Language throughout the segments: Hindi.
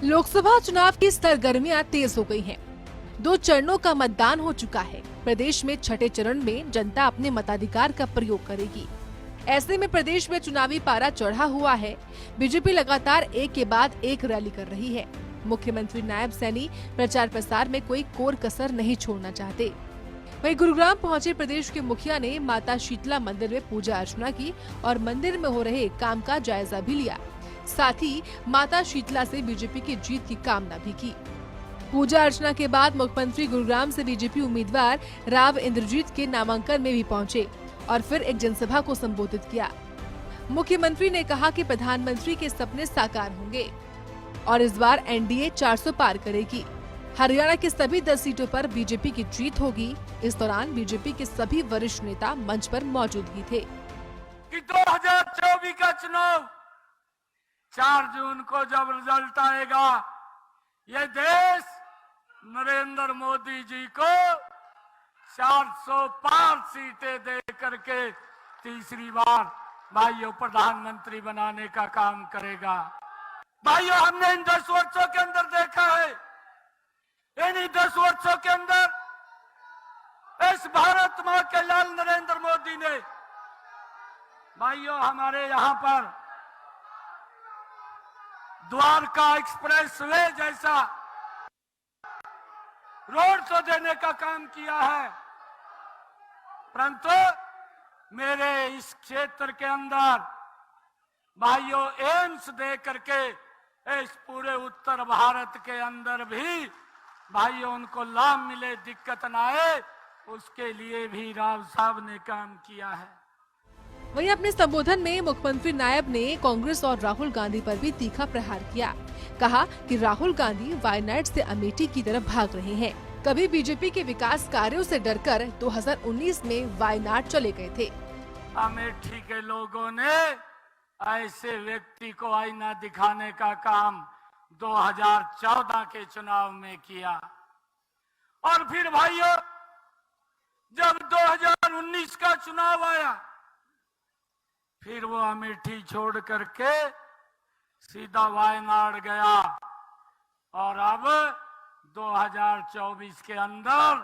लोकसभा चुनाव की सरगर्मियां तेज हो गई हैं। 2 चरणों का मतदान हो चुका है। प्रदेश में छठे चरण में जनता अपने मताधिकार का प्रयोग करेगी। ऐसे में प्रदेश में चुनावी पारा चढ़ा हुआ है। बीजेपी लगातार एक के बाद एक रैली कर रही है। मुख्यमंत्री नायब सैनी प्रचार प्रसार में कोई कोर कसर नहीं छोड़ना चाहते। वहीं गुरुग्राम पहुंचे प्रदेश के मुखिया ने माता शीतला मंदिर में पूजा अर्चना की और मंदिर में हो रहे काम का जायजा भी लिया। साथ ही माता शीतला से बीजेपी की जीत की कामना भी की। पूजा अर्चना के बाद मुख्यमंत्री गुरुग्राम से बीजेपी उम्मीदवार राव इंद्रजीत के नामांकन में भी पहुंचे और फिर एक जनसभा को संबोधित किया। मुख्यमंत्री ने कहा कि प्रधानमंत्री के सपने साकार होंगे और इस बार एनडीए 400 पार करेगी। हरियाणा की सभी 10 सीटों पर बीजेपी की जीत होगी। इस दौरान बीजेपी के सभी वरिष्ठ नेता मंच पर मौजूद ही थे। कि 2024 का चुनाव 4 जून को जब रिजल्ट आएगा, ये देश नरेंद्र मोदी जी को 400 पार सीटें दे करके तीसरी बार भाइयों प्रधानमंत्री बनाने का काम करेगा। भाइयों, हमने इन 10 वर्षों के अंदर देखा है, इन 10 वर्षों के अंदर इस भारत मां के लाल नरेंद्र मोदी ने भाइयों हमारे यहाँ पर द्वारका एक्सप्रेस वे जैसा रोड तो देने का काम किया है, परंतु मेरे इस क्षेत्र के अंदर भाइयों एम्स दे करके इस पूरे उत्तर भारत के अंदर भी भाइयों उनको लाभ मिले, दिक्कत न आए, उसके लिए भी राव साहब ने काम किया है। वहीं अपने संबोधन में मुख्यमंत्री नायब ने कांग्रेस और राहुल गांधी पर भी तीखा प्रहार किया। कहा कि राहुल गांधी वायनाड से अमेठी की तरफ भाग रहे हैं। कभी बीजेपी के विकास कार्यों से डरकर 2019 में वायनाड चले गए थे। अमेठी के लोगों ने ऐसे व्यक्ति को आईना दिखाने का काम 2014 के चुनाव में किया और फिर भाइयों जब 2019 का चुनाव आया, फिर वो अमेठी छोड़ करके सीधा वायनाड गया और अब 2024 के अंदर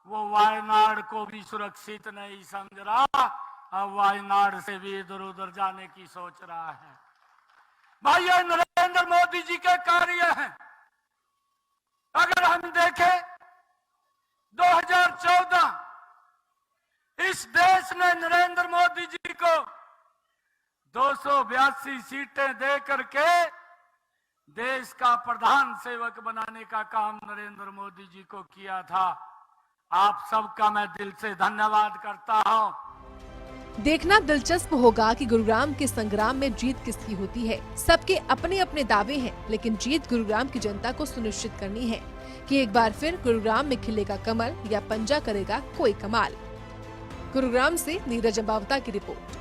वो वायनाड को भी सुरक्षित नहीं समझ रहा, अब वायनाड से भी इधर उधर जाने की सोच रहा है। भाई ये नरेंद्र मोदी जी के कार्य हैं। अगर हम देखें 2014 इस देश ने नरेंद्र मोदी जी को 282 सीटें दे करके देश का प्रधान सेवक बनाने का काम नरेंद्र मोदी जी को किया था। आप सबका मैं दिल से धन्यवाद करता हूं। देखना दिलचस्प होगा कि गुरुग्राम के संग्राम में जीत किसकी होती है। सबके अपने अपने दावे हैं, लेकिन जीत गुरुग्राम की जनता को सुनिश्चित करनी है कि एक बार फिर गुरुग्राम में खिलेगा कमल या पंजा करेगा कोई कमाल। गुरुग्राम से नीरज अंबावता की रिपोर्ट।